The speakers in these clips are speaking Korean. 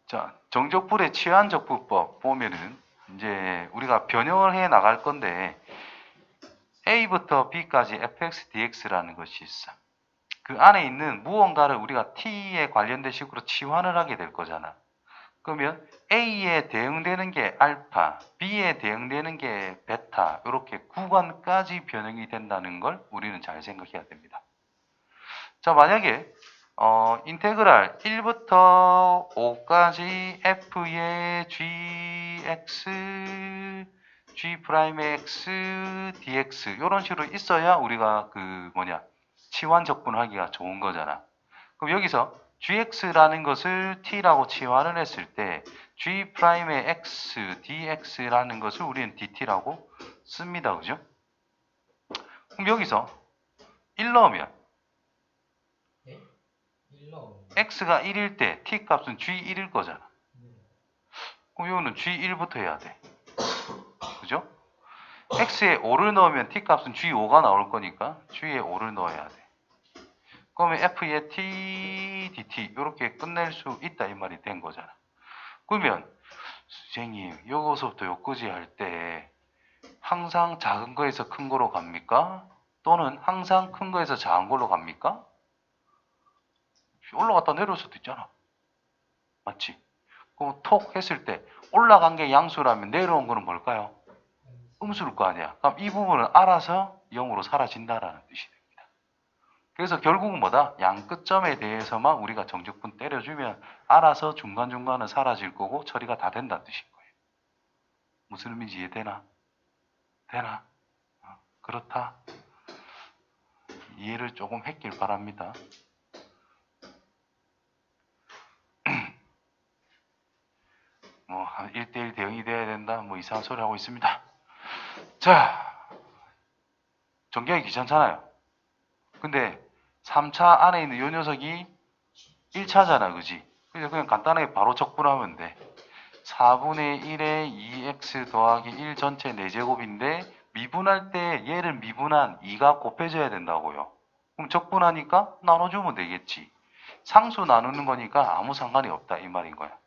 자, 정적불의 치환적분법 보면은 이제 우리가 변형을 해 나갈 건데 A부터 B까지 fx, dx라는 것이 있어. 그 안에 있는 무언가를 우리가 t에 관련된 식으로 치환을 하게 될 거잖아. 그러면 A에 대응되는 게 알파, B에 대응되는 게 베타, 이렇게 구간까지 변형이 된다는 걸 우리는 잘 생각해야 됩니다. 자, 만약에 인테그랄 1부터 5까지 f의 gx, g'의 x, dx 이런 식으로 있어야 우리가 치환 적분하기가 좋은 거잖아. 그럼 여기서 gx라는 것을 t라고 치환을 했을 때 g'의 x, dx라는 것을 우리는 dt라고 씁니다. 그죠? 그럼 여기서 1 넣으면 네? 1로 x가 1일 때 t 값은 g1일 거잖아. 그럼 이거는 g1부터 해야 돼. 그죠? x에 5를 넣으면 t 값은 g5가 나올 거니까 g에 5를 넣어야 돼. 그러면 f의 t, dt 이렇게 끝낼 수 있다 이 말이 된 거잖아. 그러면 선생님 여기서부터 여기까지 할 때 항상 작은 거에서 큰 거로 갑니까? 또는 항상 큰 거에서 작은 걸로 갑니까? 올라갔다 내려올 수도 있잖아. 맞지? 그럼 톡 했을 때 올라간 게 양수라면 내려온 거는 뭘까요? 음수일 거 아니야. 그럼 이 부분은 알아서 0으로 사라진다라는 뜻이 됩니다. 그래서 결국은 뭐다? 양 끝점에 대해서만 우리가 정적분 때려주면 알아서 중간중간은 사라질 거고 처리가 다 된다는 뜻인 거예요. 무슨 의미인지 이해되나? 되나? 그렇다. 이해를 조금 했길 바랍니다. 뭐 1대1 대응이 돼야 된다. 뭐 이상한 소리 하고 있습니다. 자, 전개하기 귀찮잖아요. 근데 3차 안에 있는 이 녀석이 1차잖아. 그지? 그래서 그냥 간단하게 바로 적분하면 돼. 4분의 1에 2x 더하기 1 전체 4제곱인데 미분할 때 얘를 미분한 2가 곱해져야 된다고요. 그럼 적분하니까 나눠주면 되겠지. 상수 나누는 거니까 아무 상관이 없다 이 말인 거야.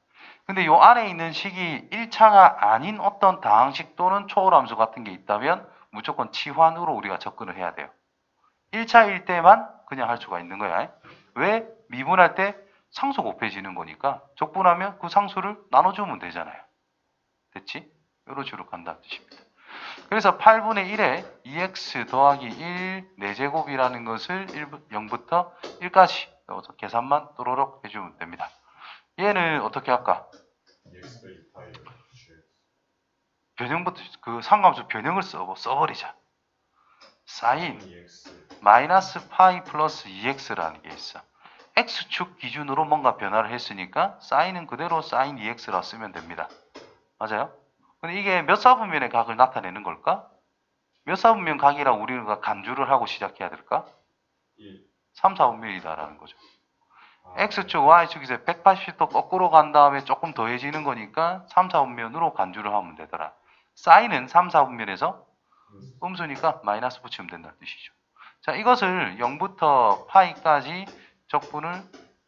근데 요 안에 있는 식이 1차가 아닌 어떤 다항식 또는 초월함수 같은 게 있다면 무조건 치환으로 우리가 접근을 해야 돼요. 1차일 때만 그냥 할 수가 있는 거야. 왜? 미분할 때 상수 곱해지는 거니까 적분하면 그 상수를 나눠주면 되잖아요. 됐지? 이런 식으로 간다는 뜻입니다. 그래서 8분의 1에 2x 더하기 1 4제곱이라는 것을 0부터 1까지 넣어서 계산만 또로록 해주면 됩니다. 얘는 어떻게 할까? 변형부터 그 상관함수 변형을 써버리자. 사인 마이너스 파이 플러스 2x라는 게 있어. x축 기준으로 뭔가 변화를 했으니까 사인은 그대로 사인 2x라 쓰면 됩니다. 맞아요? 근데 이게 몇 사분면의 각을 나타내는 걸까? 몇 사분면 각이라고 우리가 간주를 하고 시작해야 될까? 3, 4분면이다라는 거죠. x축, y축에서 180도 거꾸로 간 다음에 조금 더해지는 거니까 3, 4분면으로 간주를 하면 되더라. 사인은 3, 4분면에서 음수니까 마이너스 붙이면 된다는 뜻이죠. 자, 이것을 0부터 파이까지 적분을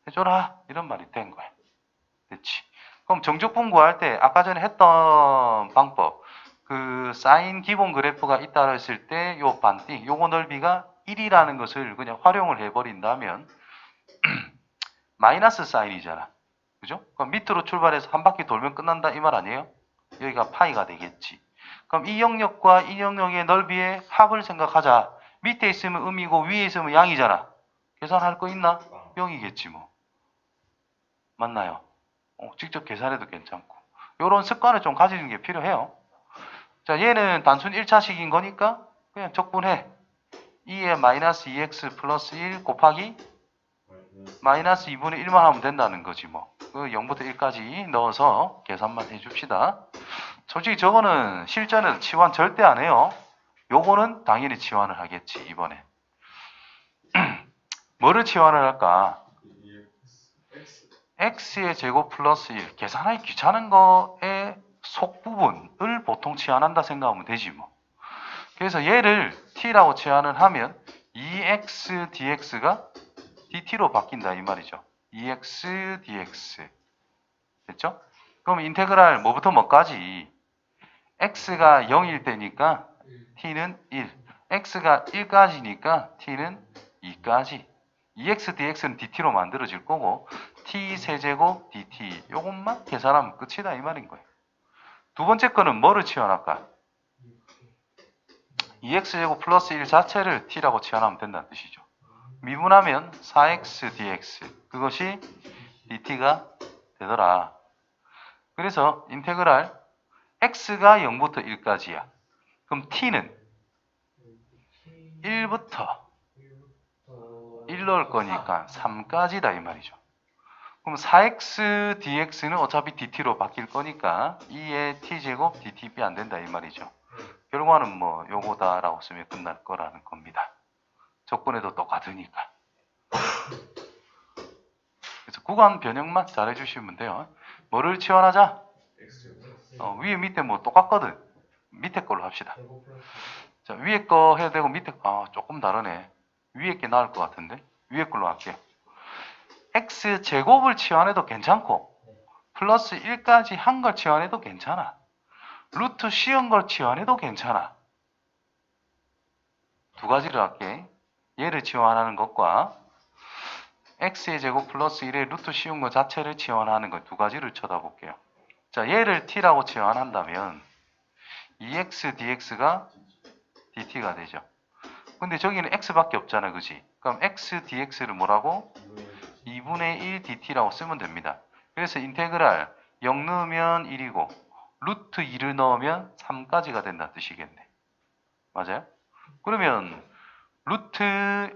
해줘라. 이런 말이 된 거야. 됐지? 그럼 정적분 구할 때 아까 전에 했던 방법, 그 사인 기본 그래프가 있다 했을 때 요 반띵, 요거 넓이가 1이라는 것을 그냥 활용을 해버린다면 마이너스 사인이잖아. 그죠? 그럼 밑으로 출발해서 한 바퀴 돌면 끝난다 이 말 아니에요? 여기가 파이가 되겠지. 그럼 이 영역과 이 영역의 넓이의 합을 생각하자. 밑에 있으면 음이고 위에 있으면 양이잖아. 계산할 거 있나? 0이겠지 뭐. 맞나요? 직접 계산해도 괜찮고. 이런 습관을 좀 가지는 게 필요해요. 자, 얘는 단순 1차식인 거니까 그냥 적분해. 2에 마이너스 2x 플러스 1 곱하기 마이너스 2분의 1만 하면 된다는 거지 뭐. 그 0부터 1까지 넣어서 계산만 해줍시다. 솔직히 저거는 실전에서 치환 절대 안 해요. 요거는 당연히 치환을 하겠지 이번에. 뭐를 치환을 할까? x의 제곱 플러스 1 계산하기 귀찮은 거의 속부분을 보통 치환한다 생각하면 되지 뭐. 그래서 얘를 t라고 치환을 하면 2x dx가 dt로 바뀐다 이 말이죠. 2x dx 됐죠? 그럼 인테그랄 뭐부터 뭐까지? x가 0일 때니까 t는 1, x가 1까지니까 t는 2까지. 2x dx는 dt로 만들어질 거고 t 세제곱 dt 요것만 계산하면 끝이다 이 말인 거예요. 두 번째 거는 뭐를 치환할까? 2x제곱 플러스 1 자체를 t라고 치환하면 된다는 뜻이죠. 미분하면 4x dx 그것이 dt가 되더라. 그래서 인테그랄 x가 0부터 1까지야. 그럼 t는 1부터 1 넣을 거니까 3까지다 이 말이죠. 그럼 4x dx는 어차피 dt로 바뀔 거니까 2의 t제곱 dtb 안 된다 이 말이죠. 결과는 뭐 요거다라고 쓰면 끝날 거라는 겁니다. 조건에도 똑같으니까. 그래서 구간 변형만 잘 해주시면 돼요. 뭐를 치환하자? 위에 밑에 뭐 똑같거든. 밑에 걸로 합시다. 자, 위에 거 해야 되고 밑에 조금 다르네. 위에 게 나을 것 같은데 위에 걸로 할게요. x 제곱을 치환해도 괜찮고 플러스 1까지 한 걸 치환해도 괜찮아. 루트 씌운 걸 치환해도 괜찮아. 두 가지를 할게. 얘를 치환하는 것과 x의 제곱 플러스 1의 루트 씌운 것 자체를 치환하는 것 두 가지를 쳐다볼게요. 자, 얘를 t라고 치환한다면 2x dx가 dt가 되죠. 근데 저기는 x밖에 없잖아, 그지? 그럼 x dx를 뭐라고? 2분의 1 dt라고 쓰면 됩니다. 그래서 인테그랄 0 넣으면 1이고 루트 2를 넣으면 3까지가 된다는 뜻이겠네. 맞아요? 그러면 루트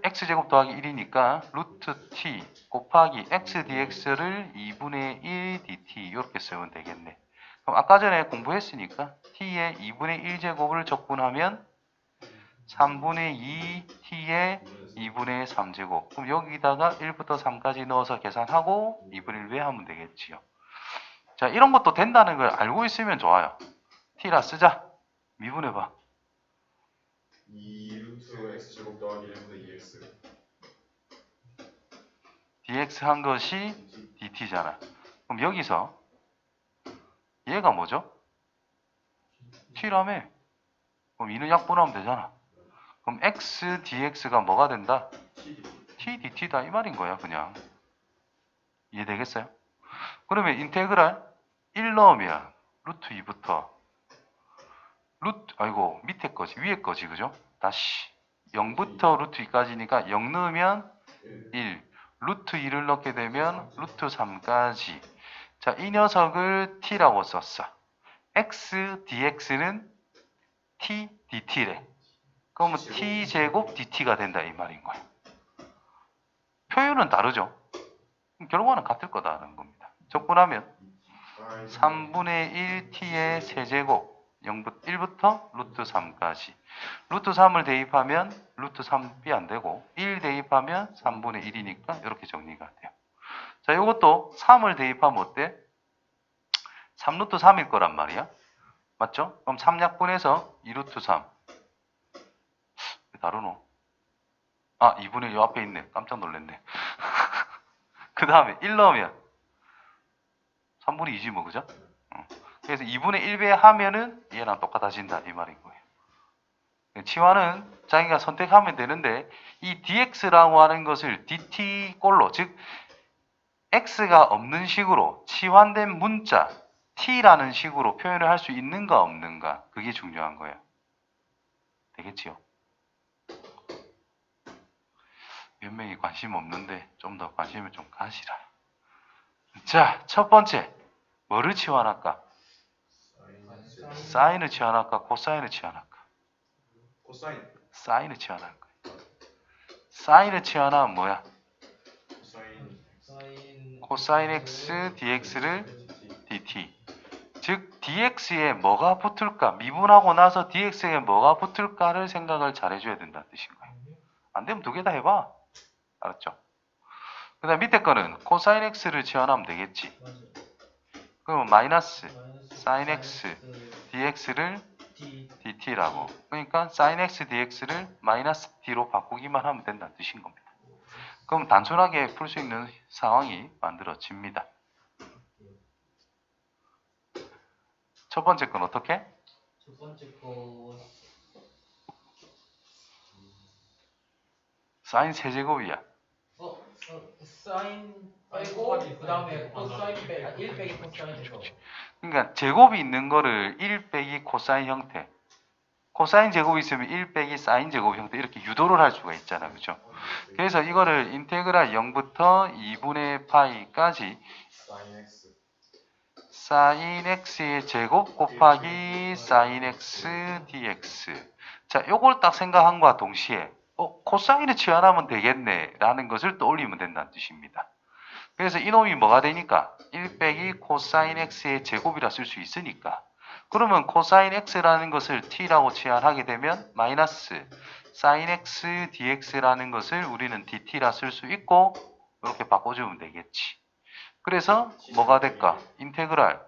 x제곱 더하기 1이니까 루트 t 곱하기 x dx를 2분의 1 dt 이렇게 쓰면 되겠네. 그럼 아까 전에 공부했으니까 t의 2분의 1제곱을 적분하면 3분의 2 t의 2분의 3제곱. 그럼 여기다가 1부터 3까지 넣어서 계산하고 2분의 1 외하면 되겠지요. 자, 이런 것도 된다는 걸 알고 있으면 좋아요. t라 쓰자. 미분해봐. 2 루트 x제곱 더하기 1분의 2x dx 한 것이 dt잖아. 그럼 여기서 얘가 뭐죠? t라며. 그럼 2는 약분하면 되잖아. 그럼 x dx가 뭐가 된다? t dt다 이 말인 거야 그냥. 이해되겠어요? 그러면 인테그랄 1 넣으면 루트 2부터 밑에 거지 위에 거지 그죠? 다시 0부터 루트 2까지니까 0 넣으면 1 루트 2를 넣게 되면 루트 3까지. 자, 이 녀석을 t라고 썼어. x dx는 t dt래. 그러면 t제곱 dt가 된다 이 말인 거야. 표현은 다르죠? 결과는 같을 거다라는 겁니다. 적분하면 3분의 1 t의 세제곱 1부터 루트 3까지. 루트 3을 대입하면 루트 3이 안 되고 1 대입하면 3분의 1이니까 이렇게 정리가 돼요. 자, 이것도 3을 대입하면 어때? 3루트 3일 거란 말이야. 맞죠? 그럼 3약분해서 2루트 3. 왜 다르노? 2분의 1 요 앞에 있네. 깜짝 놀랐네. 그 다음에 1 넣으면 3분의 2지 뭐, 그죠? 그래서 2분의 1배 하면은 얘랑 똑같아진다 이 말인 거예요. 치환은 자기가 선택하면 되는데 이 dx라고 하는 것을 dt 꼴로 즉 x가 없는 식으로 치환된 문자 t라는 식으로 표현을 할 수 있는가 없는가 그게 중요한 거예요. 되겠지요? 몇 명이 관심 없는데 좀 더 관심을 좀 가시라. 자, 첫 번째 뭐를 치환할까? 사인을 치환할까? 코사인을 치환할까? 코사인 사인을 치환할 거야. 사인을 치환하면 뭐야? 코사인 x dx를 dt. 즉 dx에 뭐가 붙을까? 미분하고 나서 dx에 뭐가 붙을까를 생각을 잘 해줘야 된다는 뜻인 거예요. 안 되면 두 개 다 해봐. 알았죠? 그 다음 밑에 거는 코사인 x를 치환하면 되겠지. 그러면 마이너스 사인 x dx를 dt라고. 그러니까 sin x dx를 마이너스 d로 바꾸기만 하면 된다는 뜻인 겁니다. 그럼 단순하게 풀 수 있는 상황이 만들어집니다. 첫 번째 건 어떻게? 첫 번째 거 사인 세제곱이야. 사인 빼고 그 다음에 코사인 1 빼기 코사인에서 그러니까 제곱이 있는 거를 1 빼기 코사인 형태, 코사인 제곱이 있으면 1 빼기 사인 제곱 형태 이렇게 유도를 할 수가 있잖아. 그죠? 그래서 이거를 인테그랄 0부터 2분의 파이까지 사인 x 사인 x의 제곱 곱하기 사인 x dx. 자, 요걸 딱 생각함과 동시에 코사인을 치환하면 되겠네 라는 것을 떠올리면 된다는 뜻입니다. 그래서 이놈이 뭐가 되니까 1 빼기 코사인 x의 제곱이라 쓸 수 있으니까, 그러면 코사인 x라는 것을 t라고 치환하게 되면 마이너스 사인 x dx라는 것을 우리는 dt라 쓸 수 있고 이렇게 바꿔주면 되겠지. 그래서 뭐가 될까? 인테그랄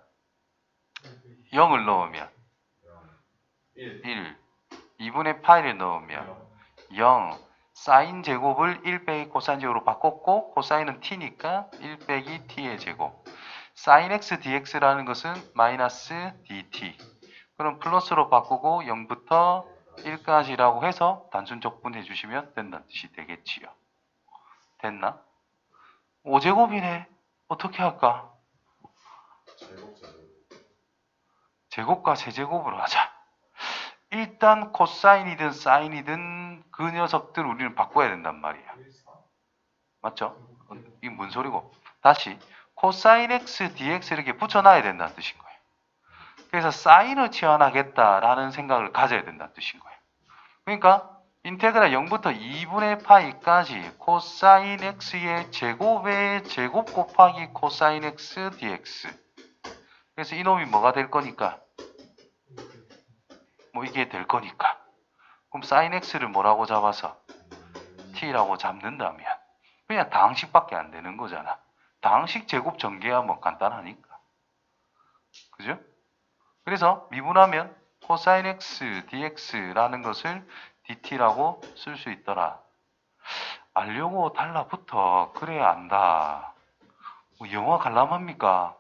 0을 넣으면 1 1, 2분의 파이를 넣으면 0, 사인 제곱을 1 빼기 코사인 제곱으로 바꿨고 코사인은 t니까 1 빼기 t의 제곱, 사인 x dx라는 것은 마이너스 dt, 그럼 플러스로 바꾸고 0부터 1까지라고 해서 단순 적분해 주시면 된다는 뜻이 되겠지요. 됐나? 5제곱이네. 어떻게 할까? 제곱 제곱과 세제곱으로 하자. 일단 코사인이든 사인이든 그 녀석들 우리는 바꿔야 된단 말이야. 1 4 맞죠? 이게 뭔 소리고? 다시 코사인 x dx 이렇게 붙여놔야 된다는 뜻인 거예요. 그래서 사인을 치환하겠다라는 생각을 가져야 된다는 뜻인 거예요. 그러니까 인테그랄 0부터 2분의 파이까지 코사인 x의 제곱의 제곱 곱하기 코사인 x dx. 그래서 이놈이 뭐가 될 거니까? 뭐 이게 될 거니까. 그럼 사인 x를 뭐라고 잡아서 t라고 잡는다면 그냥 다항식밖에 안 되는 거잖아. 다항식 제곱 전개야 뭐 간단하니까. 그죠? 그래서 미분하면 코사인 x dx라는 것을 dt라고 쓸 수 있더라. 알려고 달라붙어. 그래야 안다. 뭐 영화 관람합니까?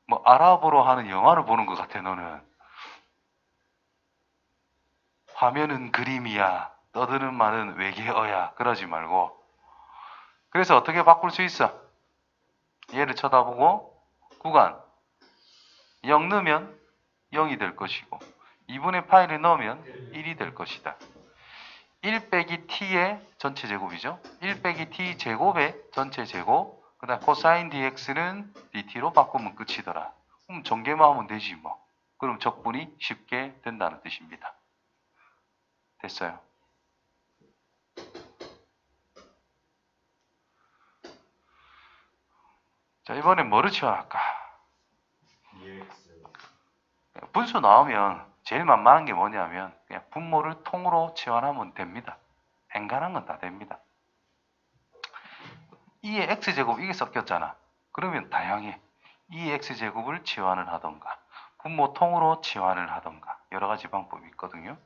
뭐 아랍어로 하는 영화를 보는 것 같아 너는. 화면은 그림이야. 떠드는 말은 외계어야. 그러지 말고. 그래서 어떻게 바꿀 수 있어? 얘를 쳐다보고 구간 0 넣으면 0이 될 것이고 2분의 파이를 넣으면 1이 될 것이다. 1 빼기 t의 전체 제곱이죠. 1 빼기 t 제곱의 전체 제곱, 그 다음 코사인 dx는 dt로 바꾸면 끝이더라. 그럼 전개만 하면 되지 뭐. 그럼 적분이 쉽게 된다는 뜻입니다. 됐어요. 자, 이번엔 뭐를 치환할까? 2x 분수 나오면 제일 만만한 게 뭐냐면 그냥 분모를 통으로 치환하면 됩니다. 엔간한 건 다 됩니다. 2의 x제곱 이게 섞였잖아. 그러면 다양해. 2의 x제곱을 치환을 하던가 분모 통으로 치환을 하던가 여러 가지 방법이 있거든요.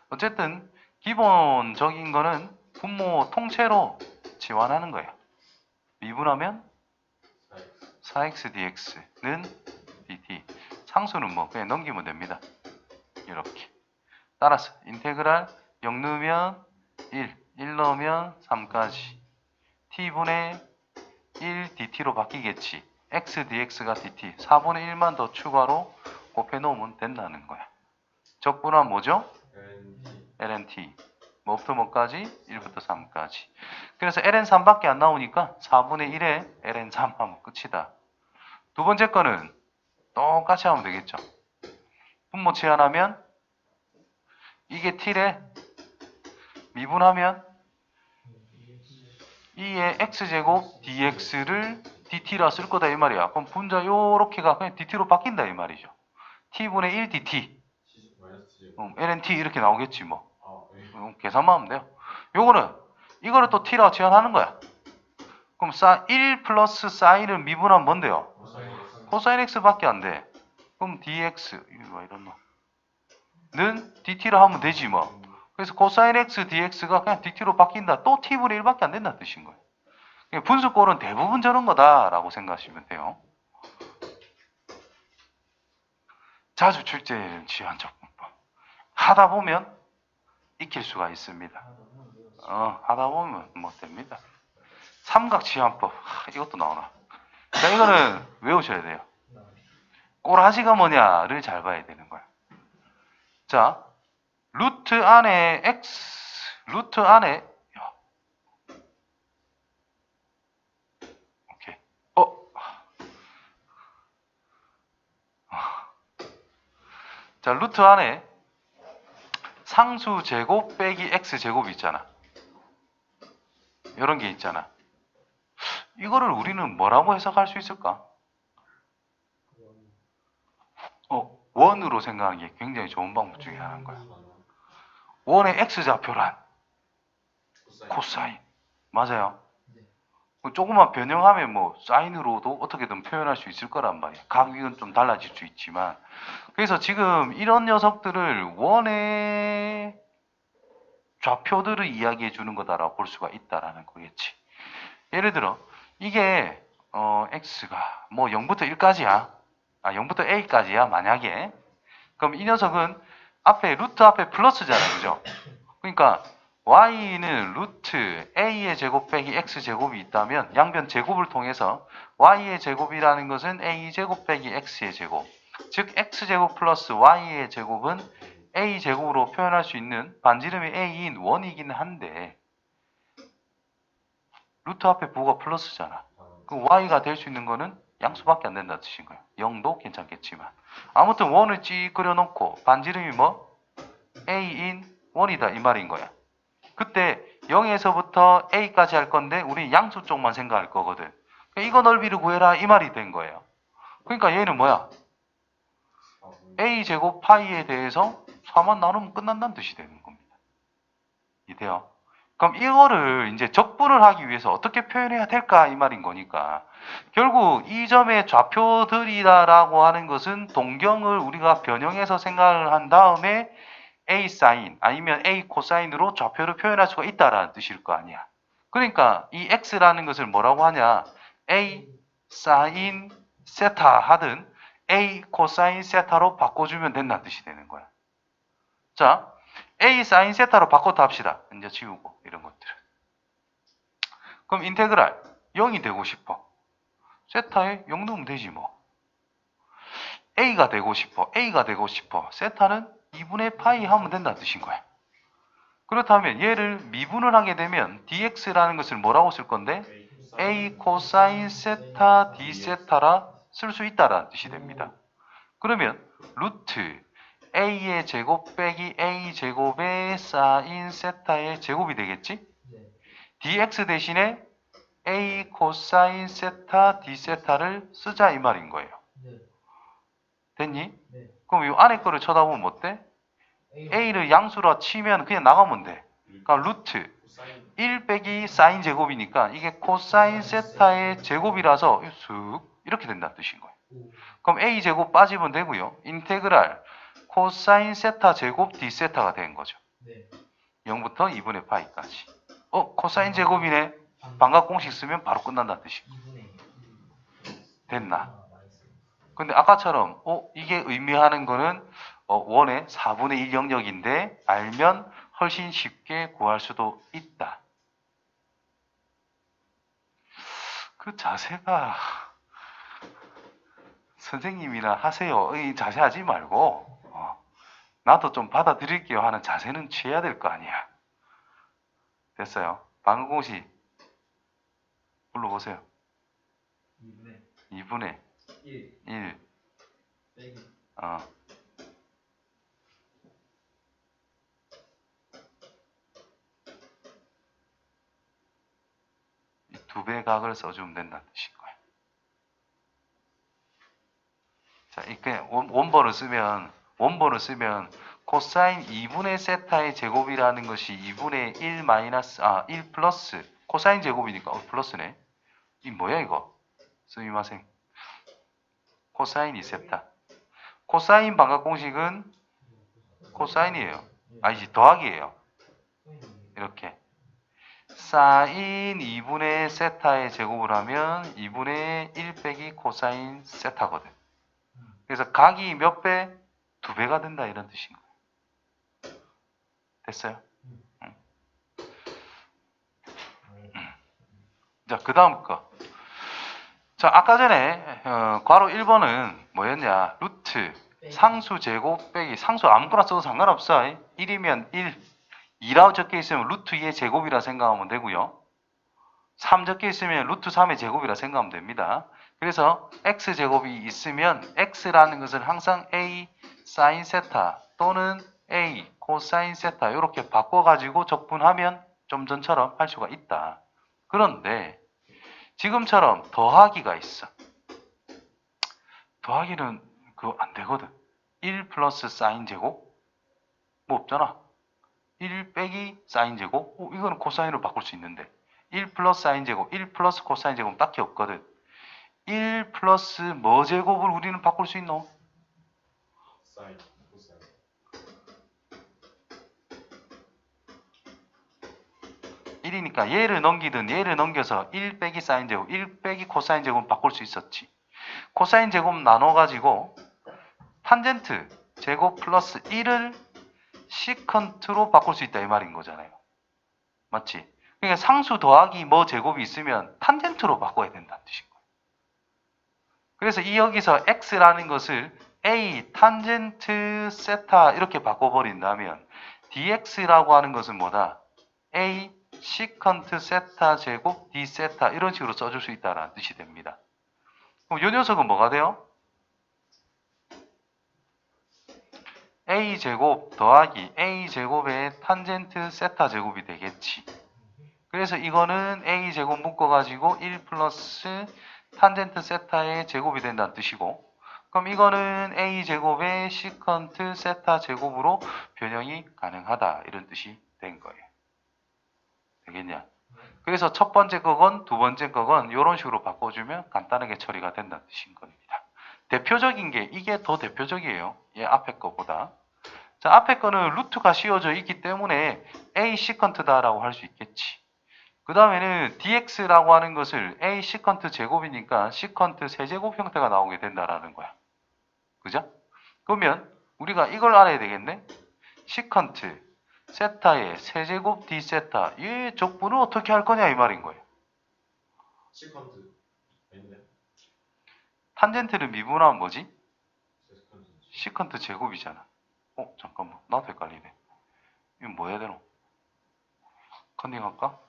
어쨌든 기본적인 거는 분모 통째로 치환하는 거예요. 미분하면 4x dx는 dt. 상수는 뭐 그냥 넘기면 됩니다. 이렇게. 따라서 인테그랄 0 넣으면 1 넣으면 3까지 t분의 1 dt로 바뀌겠지. x dx가 dt 4분의 1만 더 추가로 곱해 놓으면 된다는 거야. 적분은 뭐죠? ln(t) 뭐부터 뭐까지? 1부터 3까지. 그래서 ln3밖에 안 나오니까 4분의 1에 ln3 하면 끝이다. 두 번째 거는 똑같이 하면 되겠죠. 분모 치환하면 이게 t래. 미분하면 2의 x제곱 dx를 dt라 쓸 거다 이 말이야. 그럼 분자 요렇게가 그냥 dt로 바뀐다 이 말이죠. t분의 1 dt ln(t) 이렇게 나오겠지 뭐. 계산만 하면 돼요. 이거를 또 t라고 치환하는 거야. 그럼 1 플러스 사인을 미분하면 뭔데요? 코사인 x밖에 안 돼. 그럼 dx 이거 이런 는 dt로 하면 되지 뭐. 그래서 코사인 x dx가 그냥 dt로 바뀐다. 또 t분의 1밖에 안 된다는 뜻인 거예요. 분수꼴은 대부분 저런 거다라고 생각하시면 돼요. 자주 출제되는 지환적분법. 하다 보면 익힐 수가 있습니다. 하다 보면 뭐 됩니다. 삼각지환법. 이것도 나오나. 자, 이거는 외우셔야 돼요. 꼬라지가 뭐냐를 잘 봐야 되는 거야. 자, 루트 안에 루트 안에, 오케이. 자, 루트 안에 상수 제곱 빼기 x 제곱이 있잖아. 이런 게 있잖아. 이거를 우리는 뭐라고 해석할 수 있을까? 원으로 생각하는 게 굉장히 좋은 방법 중에 하나인 거야. 원의 x좌표란 코사인. 맞아요. 조금만 변형하면 뭐 사인으로도 어떻게든 표현할 수 있을 거란 말이야. 각은 좀 달라질 수 있지만. 그래서 지금 이런 녀석들을 원의 좌표들을 이야기해 주는 거다라고 볼 수가 있다라는 거겠지. 예를 들어 이게 x가 뭐 0부터 1까지야. 0부터 a까지야 만약에. 그럼 이 녀석은 앞에 루트 앞에 플러스잖아, 그죠? 그러니까 y는 루트 a의 제곱 빼기 x 제곱이 있다면 양변 제곱을 통해서 y의 제곱이라는 것은 a 제곱 빼기 x의 제곱, 즉 x 제곱 플러스 y의 제곱은 a 제곱으로 표현할 수 있는 반지름이 a인 원이긴 한데 루트 앞에 부호가 플러스잖아. 그 y가 될 수 있는 거는 양수밖에 안 된다는 뜻인 거야. 0도 괜찮겠지만 아무튼 원을 찌 그려놓고 반지름이 뭐? a인 원이다 이 말인 거야. 그때 0에서부터 a까지 할 건데 우리 양수 쪽만 생각할 거거든. 이거 넓이를 구해라 이 말이 된 거예요. 그러니까 얘는 뭐야? a제곱 파이에 대해서 4만 나누면 끝난다는 뜻이 되는 겁니다. 이돼요? 그럼 이거를 이제 적분을 하기 위해서 어떻게 표현해야 될까 이 말인 거니까 결국 이 점의 좌표들이다라고 하는 것은 동경을 우리가 변형해서 생각을 한 다음에 a 사인 아니면 a 코사인으로 좌표를 표현할 수가 있다라는 뜻일 거 아니야. 그러니까 이 x라는 것을 뭐라고 하냐? a 사인 세타 하든 a 코사인 세타로 바꿔주면 된다는 뜻이 되는 거야. 자, a 사인 세타로 바꿨다 합시다. 이제 지우고 이런 것들. 그럼 인테그랄 0이 되고 싶어. 세타에 0 넣으면 되지 뭐. a가 되고 싶어. 세타는 2분의 파이 하면 된다는 뜻인 거야. 그렇다면 얘를 미분을 하게 되면 dx라는 것을 뭐라고 쓸 건데? a 코사인 세타 d 세타라 쓸 수 있다라는 뜻이 됩니다. 그러면 루트 a의 제곱 빼기 a 제곱의 사인 세타의 제곱이 되겠지? dx 대신에 a 코사인 세타 d 세타를 쓰자 이 말인 거예요. 됐니? 그럼 이 안에 거를 쳐다보면 어때? a를 양수로 치면 그냥 나가면 돼. 그러니까 루트 1 빼기 사인 제곱이니까 이게 코사인 세타의 제곱이라서 쑥 이렇게 된다는 뜻인 거예요. 그럼 a 제곱 빠지면 되고요. 인테그랄 코사인 세타 제곱 d 세타가 된 거죠. 0부터 2분의 파이까지. 코사인 제곱이네. 반각 공식 쓰면 바로 끝난다는 뜻이. 됐나? 근데 아까처럼 이게 의미하는 거는 원의 4분의 1 영역인데 알면 훨씬 쉽게 구할 수도 있다. 그 자세가 선생님이나 하세요. 이 자세 하지 말고 나도 좀 받아들일게요 하는 자세는 취해야 될 거 아니야. 됐어요. 반각 공식 불러보세요. 2분의 1 두 배 각을 써주면 된다는 뜻인 거예요. 자, 이렇게 원본을 쓰면 코사인 2분의 세타의 제곱이라는 것이 2분의 1 마이너스 1 플러스 코사인 제곱이니까 플러스네. 이 뭐야 이거? 스미마생. 코사인 2세타. 코사인 반각 공식은 코사인이에요. 아니지 더하기예요. 이렇게. 사인 2분의 세타의 제곱을 하면 2분의 1 빼기 코사인 세타거든. 그래서 각이 몇 배? 2배가 된다 이런 뜻인 거예요. 됐어요? 자, 그 다음 거. 자, 아까 전에 괄호 1번은 뭐였냐? 루트 상수 제곱 빼기 상수 아무거나 써도 상관없어. 1이면 1, 2라고 적혀 있으면 루트 2의 제곱이라 생각하면 되고요. 3 적혀 있으면 루트 3의 제곱이라 생각하면 됩니다. 그래서 x제곱이 있으면 x라는 것은 항상 a 사인 세타 또는 a 코사인 세타 이렇게 바꿔가지고 적분하면 좀 전처럼 할 수가 있다. 그런데 지금처럼 더하기가 있어. 더하기는 그거 안 되거든. 1 플러스 사인 제곱? 뭐 없잖아. 1 빼기 사인 제곱? 이거는 코사인으로 바꿀 수 있는데 1 플러스 사인 제곱, 1 플러스 코사인 제곱 딱히 없거든. 1 플러스 뭐 제곱을 우리는 바꿀 수 있노? 사인, 코사인. 일이니까 얘를 넘기든 얘를 넘겨서 1 빼기 사인 제곱, 1 빼기 코사인 제곱 바꿀 수 있었지. 코사인 제곱 나눠가지고 탄젠트 제곱 플러스 1을 시컨트로 바꿀 수 있다 이 말인 거잖아요. 맞지? 그러니까 상수 더하기 뭐 제곱이 있으면 탄젠트로 바꿔야 된다는 뜻인 거예요. 그래서 이 여기서 x라는 것을 a 탄젠트 세타 이렇게 바꿔버린다면 dx라고 하는 것은 뭐다? a 시컨트 세타 제곱 d 세타 이런 식으로 써줄 수 있다는 뜻이 됩니다. 그럼 이 녀석은 뭐가 돼요? a 제곱 더하기 a 제곱의 탄젠트 세타 제곱이 되겠지. 그래서 이거는 a 제곱 묶어가지고 1 플러스 탄젠트 세타의 제곱이 된다는 뜻이고, 그럼 이거는 a 제곱의 시컨트 세타 제곱으로 변형이 가능하다 이런 뜻이 된 거예요. 되겠냐? 그래서 첫 번째 거건 두 번째 거건 이런 식으로 바꿔주면 간단하게 처리가 된다는 뜻인 겁니다. 대표적인 게 이게 더 대표적이에요. 얘 앞에 거보다. 자, 앞에 거는 루트가 씌워져 있기 때문에 a 시컨트다라고 할 수 있겠지. 그 다음에는 dx라고 하는 것을 a 시컨트 제곱이니까 시컨트 세제곱 형태가 나오게 된다라는 거야. 그죠? 그러면 우리가 이걸 알아야 되겠네. 시컨트 세타의 세제곱 d 세타 이 적분을 어떻게 할 거냐 이 말인 거예요. 시컨트. 아닌데? 탄젠트를 미분하면 뭐지? 세컨트. 시컨트 제곱이잖아. 잠깐만. 나도 헷갈리네. 이건 뭐 해야 되노? 컨닝할까?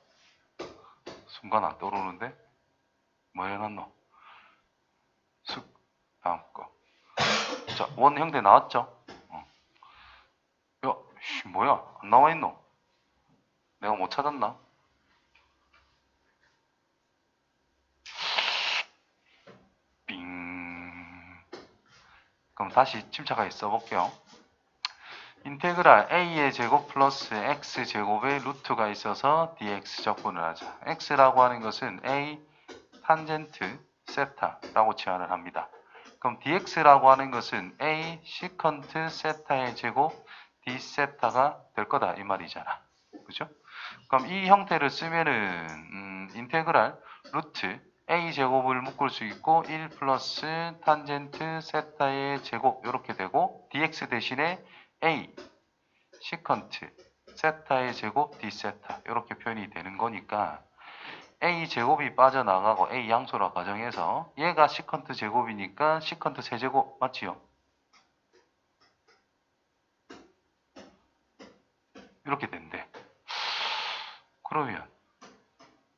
순간 안 떠오르는데? 뭐 해놨노? 다음 거. 자, 원 형태 나왔죠? 야, 뭐야? 안 나와 있노? 내가 못 찾았나? 빙. 그럼 다시 침착하게 써볼게요. 인테그랄 a의 제곱 플러스 x 제곱의 루트가 있어서 dx 적분을 하자. x라고 하는 것은 a 탄젠트 세타라고 치환을 합니다. 그럼 dx라고 하는 것은 a 시컨트 세타의 제곱 d 세타가 될 거다 이 말이잖아. 그죠? 그럼 이 형태를 쓰면은 인테그랄 루트 a 제곱을 묶을 수 있고 1 플러스 탄젠트 세타의 제곱 이렇게 되고 dx 대신에 a 시컨트 세타의 제곱 d 세타 이렇게 표현이 되는 거니까 a 제곱이 빠져나가고 a 양수라 가정해서 얘가 시컨트 제곱이니까 시컨트 세제곱 맞지요? 이렇게 된대. 그러면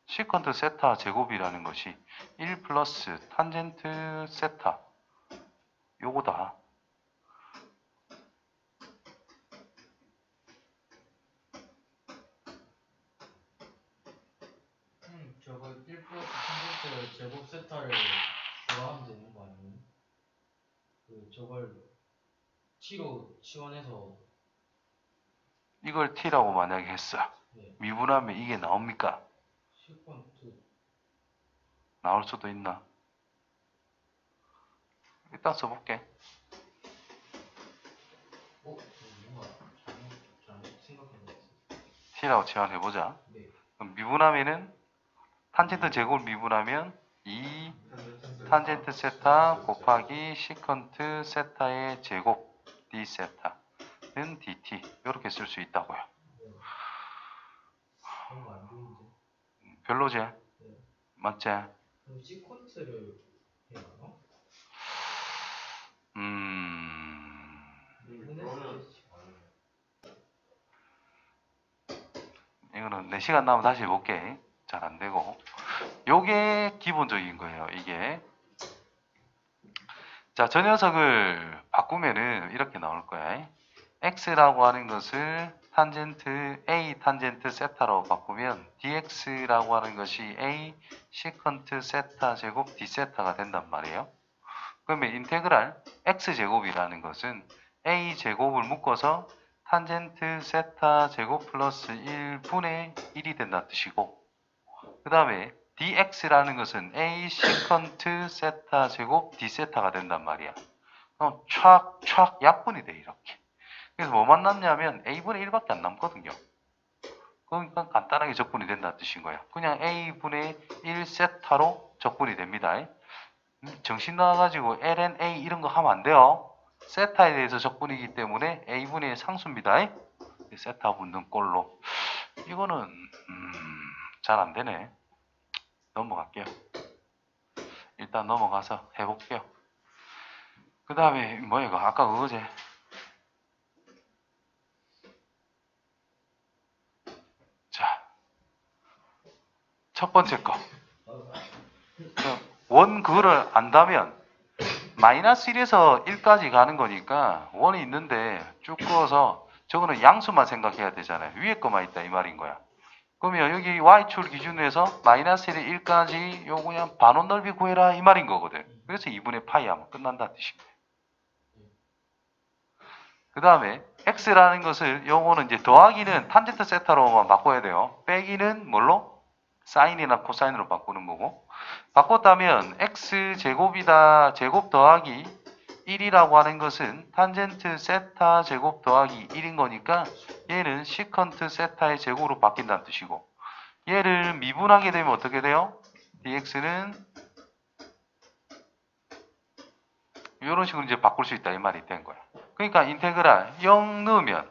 시컨트 세타 제곱이라는 것이 1 플러스 탄젠트 세타 요거다. 저거 1 플러스 탄젠트 제곱 세타를 구하면 되는 거 아니에요? 저걸 t로 치환해서. 이걸 t라고 만약에 했어. 네. 미분하면 이게 나옵니까? 시컨트. 나올 수도 있나? 일단 써볼게. 뭔가 잘못 생각한 것 같아요. t라고 치환해보자. 네. 그럼 미분하면은 탄젠트 제곱을 미분하면 2 탄젠트 세타 곱하기 시컨트 세타의 제곱 d 세타는 dt 이렇게 쓸 수 있다고요. 그런 거안 보이는데. 별로지? 네. 맞지? 그럼 시퀀스를 해야 하나? 그러면 이거는 4시간 남으면 다시 해볼게. 잘 안 되고. 요게 기본적인 거예요. 이게. 자, 저 녀석을 바꾸면은 이렇게 나올 거야. x라고 하는 것을 탄젠트 a 탄젠트 세타로 바꾸면 dx라고 하는 것이 a 시컨트 세타 제곱 d 세타가 된단 말이에요. 그러면 인테그랄 x제곱이라는 것은 a 제곱을 묶어서 탄젠트 세타 제곱 플러스 1분의 1이 된다는 뜻이고, 그 다음에 dx라는 것은 a 시컨트 세타 제곱 d 세타가 된단 말이야. 그럼 촥촥 약분이 돼 이렇게. 그래서 뭐만 남냐면 a분의 1밖에 안 남거든요. 그러니까 간단하게 적분이 된다는 뜻인 거야. 그냥 a분의 1 세타로 적분이 됩니다. 정신 나와가지고 ln a 이런 거 하면 안 돼요. 세타에 대해서 적분이기 때문에 a분의 상수입니다. 세타 붙는 꼴로. 이거는 잘 안 되네. 넘어갈게요. 일단 넘어가서 해볼게요. 그 다음에 뭐야 이거 아까 그거지. 자, 첫 번째 거. 원 그거를 안다면 마이너스 1에서 1까지 가는 거니까 원이 있는데 쭉 그어서 저거는 양수만 생각해야 되잖아요. 위에 거만 있다 이 말인 거야. 그러면 여기 y축 기준으로 해서 마이너스 1에 1까지 요 그냥 반원 넓이 구해라 이 말인 거거든. 그래서 2분의 파이 하면 끝난다는 뜻인 거예요. 그 다음에 x라는 것을 요거는 이제 더하기는 탄젠트 세타로만 바꿔야 돼요. 빼기는 뭘로? 사인이나 코사인으로 바꾸는 거고, 바꿨다면 x제곱이다 제곱 더하기 1이라고 하는 것은 탄젠트 세타 제곱 더하기 1인 거니까 얘는 시컨트 세타의 제곱으로 바뀐다는 뜻이고, 얘를 미분하게 되면 어떻게 돼요? dx는 이런 식으로 이제 바꿀 수 있다 이 말이 된 거야. 그러니까 인테그랄 0 넣으면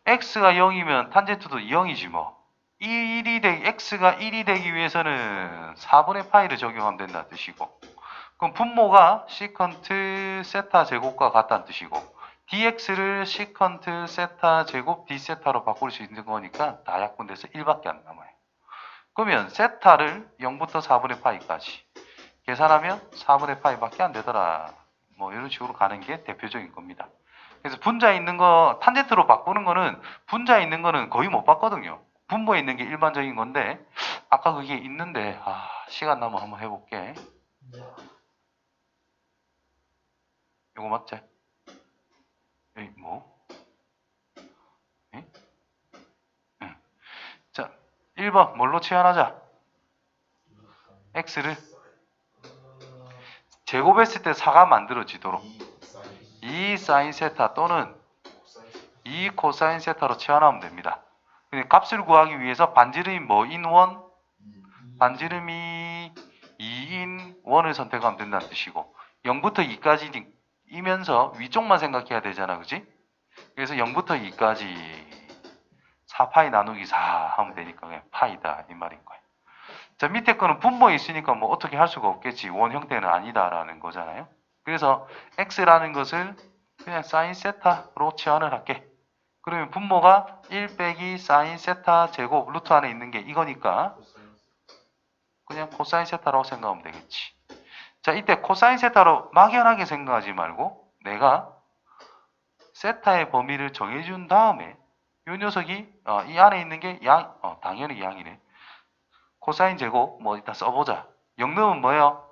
x가 0이면 탄젠트도 0이지 뭐. x가 1이 되기 위해서는 4분의 파이를 적용하면 된다는 뜻이고, 그럼 분모가 시컨트 세타 제곱과 같다는 뜻이고, dx를 시컨트 세타 제곱 d 세타로 바꿀 수 있는 거니까 다 약분돼서 1밖에 안 남아요. 그러면 세타를 0부터 4분의 파이까지 계산하면 4분의 파이밖에 안 되더라. 뭐 이런 식으로 가는 게 대표적인 겁니다. 그래서 분자에 있는 거 탄젠트로 바꾸는 거는 분자에 있는 거는 거의 못 봤거든요. 분모에 있는 게 일반적인 건데 아까 그게 있는데 시간 남으면 한번 해볼게. 이거 맞지? 에이, 뭐? 에이? 응. 자, 1번 뭘로 치환하자? x를 제곱했을 때 4가 만들어지도록 2 사인 세타 또는 2 코사인 세타로 치환하면 됩니다. 근데 값을 구하기 위해서 반지름이 뭐인 원? 반지름이 2인 원을 선택하면 된다는 뜻이고, 0부터 2까지이면서 위쪽만 생각해야 되잖아, 그지? 그래서 0부터 2까지 4파이 나누기 4 하면 되니까 그냥 파이다 이 말인 거예요. 자, 밑에 거는 분모에 있으니까 뭐 어떻게 할 수가 없겠지. 원 형태는 아니다라는 거잖아요. 그래서 x라는 것을 그냥 사인 세타로 치환을 할게. 그러면 분모가 1 빼기 사인 세타 제곱 루트 안에 있는 게 이거니까 그냥 코사인 세타라고 생각하면 되겠지. 자, 이때 코사인 세타로 막연하게 생각하지 말고 내가 세타의 범위를 정해준 다음에 이 녀석이 이 안에 있는 게 당연히 양이네. 코사인 제곱 뭐 일단 써보자. 0 넣으면 뭐예요?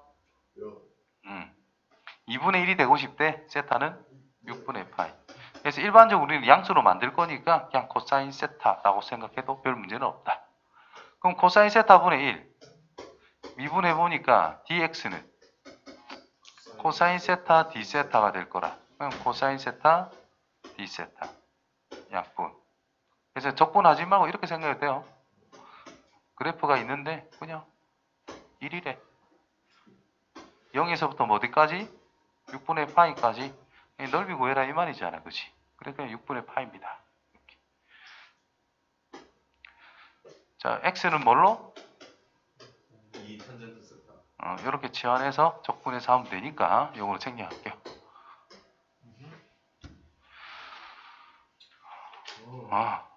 2분의 1이 되고 싶대. 세타는 6분의 파이. 그래서 일반적으로 우리는 양수로 만들 거니까 그냥 코사인 세타라고 생각해도 별 문제는 없다. 그럼 코사인 세타분의 1 미분해 보니까 dx는 코사인 세타 d 세타가 될 거라. 그럼 코사인 세타 d 세타 약분. 그래서 적분하지 말고 이렇게 생각해도 돼요. 그래프가 있는데 그냥 1이래. 0에서부터 어디까지? 6분의 파이까지 이 넓이 구해라 이 말이잖아, 그치? 그러니까 6분의 파입니다. 이렇게. 자, x는 뭘로? 2 탄젠트 세타. 이렇게 치환해서 적분해서 하면 되니까 요거로 챙겨갈게요. 오. 아,